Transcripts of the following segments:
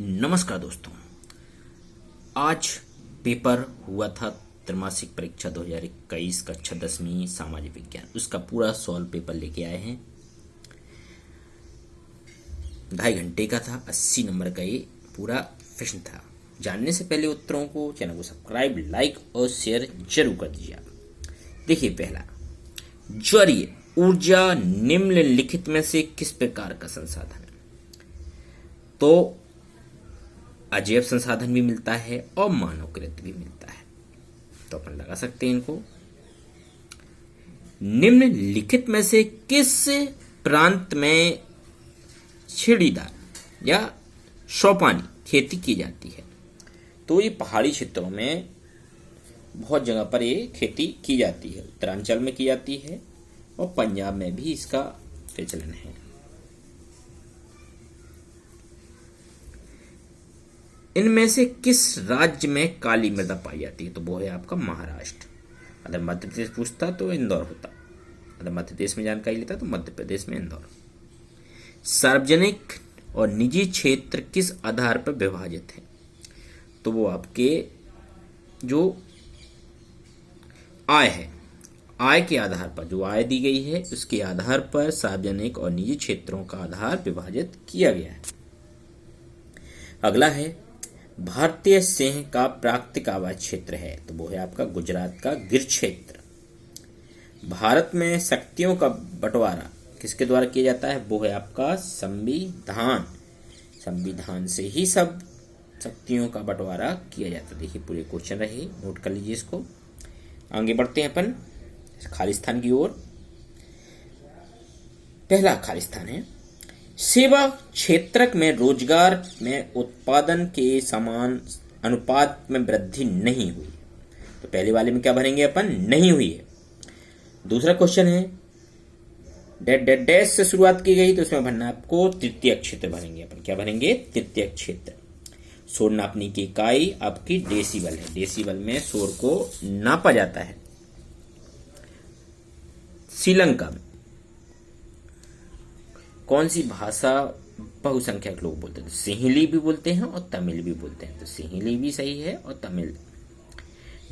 नमस्कार दोस्तों, आज पेपर हुआ था त्रैमासिक परीक्षा 2021 कक्षा 10वीं सामाजिक विज्ञान। उसका पूरा सॉल्व पेपर लेके आए हैं। 2.5 घंटे का था, 80 नंबर का ये पूरा प्रश्न था। जानने से पहले उत्तरों को चैनल को सब्सक्राइब, लाइक और शेयर जरूर कर दीजिए। देखिए, पहला, ज्वरीय ऊर्जा निम्नलिखित में से किस प्रकार का संसाधन है? तो अजैव संसाधन भी मिलता है और मानवकृत भी मिलता है, तो अपन लगा सकते हैं इनको। निम्नलिखित में से किस प्रांत में छीड़ीदार या शौपानी खेती की जाती है? तो ये पहाड़ी क्षेत्रों में बहुत जगह पर ये खेती की जाती है। उत्तरांचल में की जाती है और पंजाब में भी इसका प्रचलन है। इनमें से किस राज्य में काली मृदा पाई जाती है? तो वो है आपका महाराष्ट्र। अगर मध्य प्रदेश पूछता तो इंदौर होता, अगर मध्य प्रदेश में जानकारी लेता तो मध्य प्रदेश में इंदौर। सार्वजनिक और निजी क्षेत्र किस आधार पर विभाजित है? तो वो आपके जो आय है, आय के आधार पर, जो आय दी गई है उसके आधार पर सार्वजनिक और निजी क्षेत्रों का आधार विभाजित किया गया है। अगला है, भारतीय सिंह का प्राकृतिक आवास क्षेत्र है, तो वो है आपका गुजरात का गिर क्षेत्र। भारत में शक्तियों का बंटवारा किसके द्वारा किया जाता है? वो है आपका संविधान। संविधान से ही सब शक्तियों का बंटवारा किया जाता है। देखिए, पूरे क्वेश्चन रहे, नोट कर लीजिए इसको। आगे बढ़ते हैं अपन खालिस्तान की ओर। पहला खालिस्तान है, सेवा क्षेत्र में रोजगार में उत्पादन के समान अनुपात में वृद्धि नहीं हुई। तो पहले वाले में क्या भरेंगे अपन? नहीं हुई है। दूसरा क्वेश्चन है, डेट डेट डैश से शुरुआत की गई, तो उसमें भरना आपको तृतीय क्षेत्र भरेंगे अपन। क्या भरेंगे? तृतीय क्षेत्र। शोर नापने की इकाई आपकी डेसिबल है। डेसिबल में शोर को नापा जाता है। श्रीलंका में कौन सी भाषा बहुसंख्यक लोग बोलते हैं? तो सिंहली भी बोलते हैं और तमिल भी बोलते हैं, तो सिंहली भी सही है और तमिल।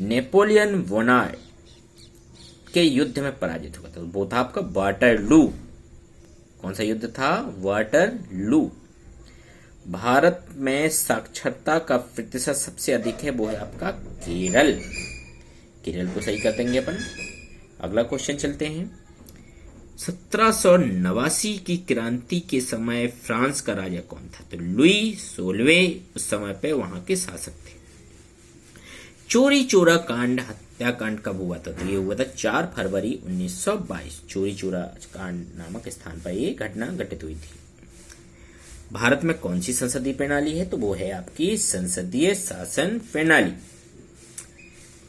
नेपोलियन बोनापार्ट के युद्ध में पराजित हुआ था, वो था आपका वाटरलू। कौन सा युद्ध था? वाटरलू। भारत में साक्षरता का प्रतिशत सबसे अधिक है, वो है आपका केरल। केरल को सही कर देंगे अपन। अगला क्वेश्चन चलते हैं। 1789 की क्रांति के समय फ्रांस का राजा कौन था? तो लुई 16वें उस समय पे वहां के शासक थे। चोरी चोरा कांड हत्याकांड कब हुआ था? तो ये हुआ था 4 फरवरी 1922। चोरी चोरा कांड नामक स्थान पर ये घटना घटित हुई थी। भारत में कौन सी संसदीय प्रणाली है? तो वो है आपकी संसदीय शासन प्रणाली।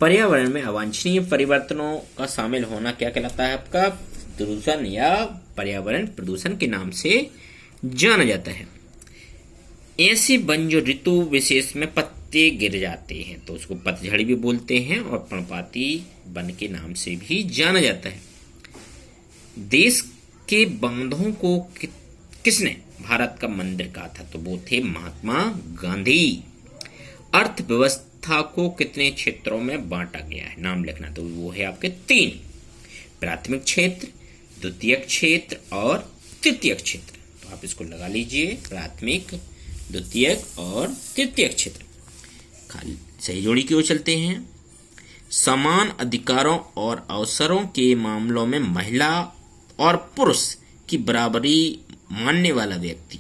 पर्यावरण में अवांछनीय परिवर्तनों का शामिल होना क्या कहलाता है? आपका प्रदूषण या पर्यावरण प्रदूषण के नाम से जाना जाता है। ऐसे वन जो ऋतु विशेष में पत्ते गिर जाते हैं, तो उसको पतझड़ भी बोलते हैं और पर्णपाती वन के नाम से भी जाना जाता है। देश के बांधों को किसने भारत का मंदिर कहा था? तो वो थे महात्मा गांधी। अर्थव्यवस्था को कितने क्षेत्रों में बांटा गया है? नाम लिखना, तो वो है आपके 3, प्राथमिक क्षेत्र, द्वितीयक क्षेत्र और तृतीयक क्षेत्र। तो आप इसको लगा लीजिए, प्राथमिक, द्वितीयक और तृतीयक क्षेत्र। खाली सही जोड़ी की ओर चलते हैं। समान अधिकारों और अवसरों के मामलों में महिला और पुरुष की बराबरी मानने वाला व्यक्ति,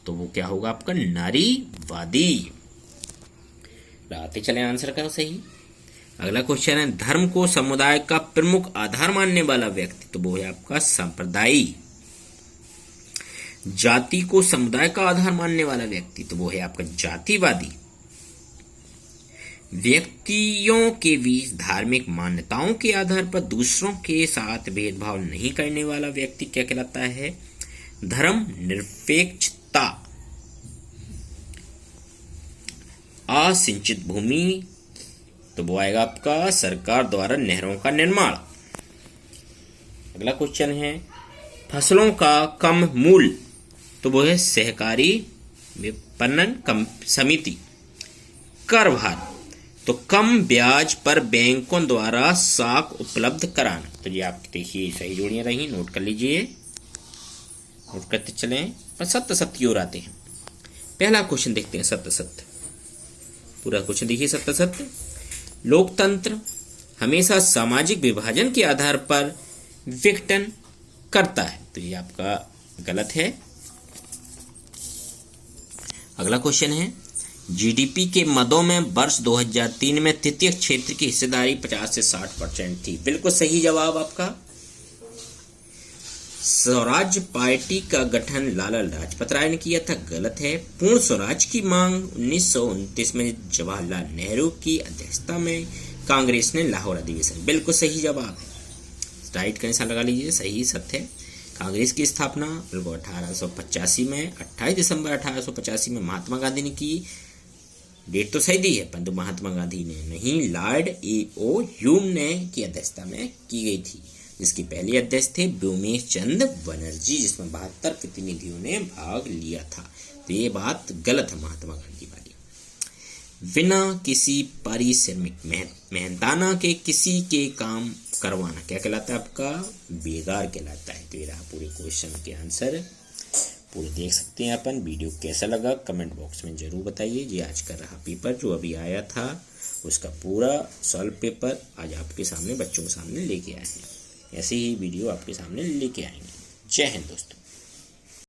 तो वो क्या होगा? आपका नारीवादी। लगाते चले आंसर का सही। अगला क्वेश्चन है, धर्म को समुदाय का प्रमुख आधार मानने वाला व्यक्ति, तो वो है आपका सांप्रदायी। जाति को समुदाय का आधार मानने वाला व्यक्ति, तो वो है आपका जातिवादी। व्यक्तियों के बीच धार्मिक मान्यताओं के आधार पर दूसरों के साथ भेदभाव नहीं करने वाला व्यक्ति क्या कहलाता है? धर्म निरपेक्षता। असिंचित भूमि, तो वो आएगा आपका सरकार द्वारा नहरों का निर्माण। अगला क्वेश्चन है, फसलों का कम मूल्य, तो वो है सहकारी विपणन समिति। कर भार, तो कम ब्याज पर बैंकों द्वारा साख उपलब्ध कराना। तो ये आप देखिए सही जोड़ियां रही, नोट कर लीजिए, नोट करते चलें। पर सत्य सत्य की ओर आते हैं। पहला क्वेश्चन देखते हैं, सत्य सत्य। पूरा क्वेश्चन देखिए, सत्य सत्य। लोकतंत्र हमेशा सामाजिक विभाजन के आधार पर विघटन करता है। तो ये आपका गलत है। अगला क्वेश्चन है, जीडीपी के मदों में वर्ष 2003 में तृतीय क्षेत्र की हिस्सेदारी 50 से 60% थी। बिल्कुल सही जवाब आपका। स्वराज पार्टी का गठन लाला लाजपत राय ने किया था। गलत है। पूर्ण स्वराज की मांग 1929 में जवाहरलाल नेहरू की अध्यक्षता में कांग्रेस ने लाहौर अधिवेशन। बिल्कुल सही जवाब। राइट का निशान लगा लीजिए, सही सत्य है। कांग्रेस की स्थापना बिल्कुल 1885 में, 28 दिसंबर 1885 में महात्मा गांधी ने की। डेट तो सही दी है, परंतु महात्मा गांधी ने नहीं, लॉर्ड ए.ओ. ह्यूम ने की अध्यक्षता में की गई थी, जिसके पहले अध्यक्ष थे व्योमेश चंद्र बनर्जी, जिसमें 72 प्रतिनिधियों ने भाग लिया था। तो ये बात गलत है महात्मा गांधी वाली। बिना किसी पारिश्रमिक मेहनताना के किसी के काम करवाना क्या कहलाता है आपका? बेगार कहलाता है। तो ये रहा पूरे क्वेश्चन के आंसर। पूरे देख सकते हैं अपन। वीडियो कैसा लगा कमेंट बॉक्स में जरूर बताइए। ये आज का रहा पेपर जो अभी आया था, उसका पूरा सॉल्व पेपर आज आपके सामने, बच्चों के सामने लेके आए हैं। ऐसे ही वीडियो आपके सामने लेके आएंगे। जय हिंद दोस्तों।